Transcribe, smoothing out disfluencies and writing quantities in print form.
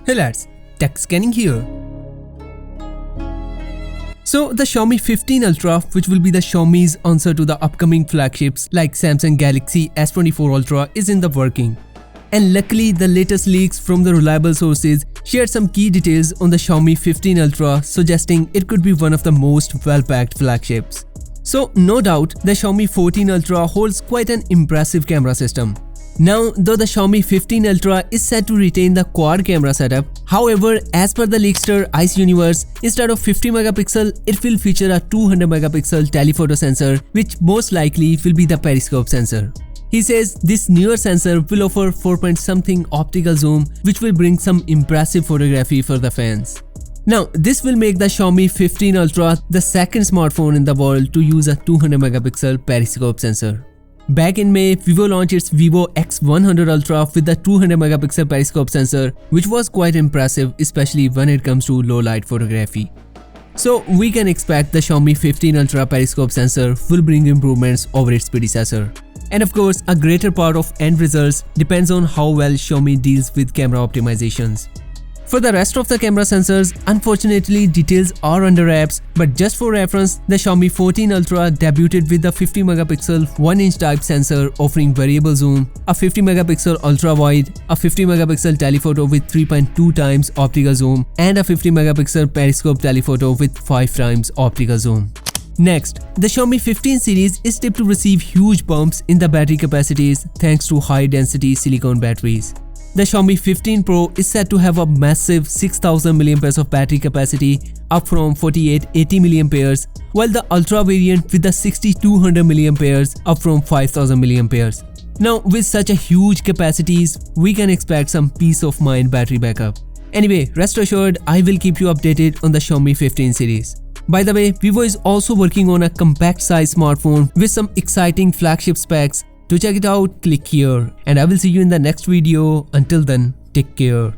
Hey lads, TechScanning here. So the Xiaomi 15 Ultra, which will be the Xiaomi's answer to the upcoming flagships like Samsung Galaxy S24 Ultra, is in the working. And luckily the latest leaks from the reliable sources shared some key details on the Xiaomi 15 Ultra, suggesting it could be one of the most well-packed flagships. So no doubt the Xiaomi 14 Ultra holds quite an impressive camera system. Now, though the Xiaomi 15 Ultra is said to retain the quad camera setup, however, as per the leakster Ice Universe, instead of 50 megapixel, it will feature a 200 megapixel telephoto sensor, which most likely will be the periscope sensor. He says this newer sensor will offer 4-point-something optical zoom, which will bring some impressive photography for the fans. Now, this will make the Xiaomi 15 Ultra the second smartphone in the world to use a 200 megapixel periscope sensor. Back in May, Vivo launched its Vivo X100 Ultra with the 200 megapixel periscope sensor, which was quite impressive, especially when it comes to low light photography. So we can expect the Xiaomi 15 Ultra periscope sensor will bring improvements over its predecessor. And of course, a greater part of end results depends on how well Xiaomi deals with camera optimizations. For the rest of the camera sensors, unfortunately details are under wraps, but just for reference, the Xiaomi 14 Ultra debuted with the 50 megapixel 1-inch type sensor offering variable zoom, a 50 megapixel ultra wide, a 50 megapixel telephoto with 3.2 times optical zoom, and a 50 megapixel periscope telephoto with 5 times optical zoom. Next, the Xiaomi 15 series is tipped to receive huge bumps in the battery capacities thanks to high-density silicon batteries. The Xiaomi 15 Pro is said to have a massive 6000 mAh of battery capacity, up from 4880 mAh, while the Ultra variant with the 6200 mAh up from 5000 mAh. Now, with such a huge capacities, we can expect some peace of mind battery backup. Anyway, rest assured, I will keep you updated on the Xiaomi 15 series. By the way, Vivo is also working on a compact size smartphone with some exciting flagship specs. To check it out, click here, and I will see you in the next video. Until then, take care.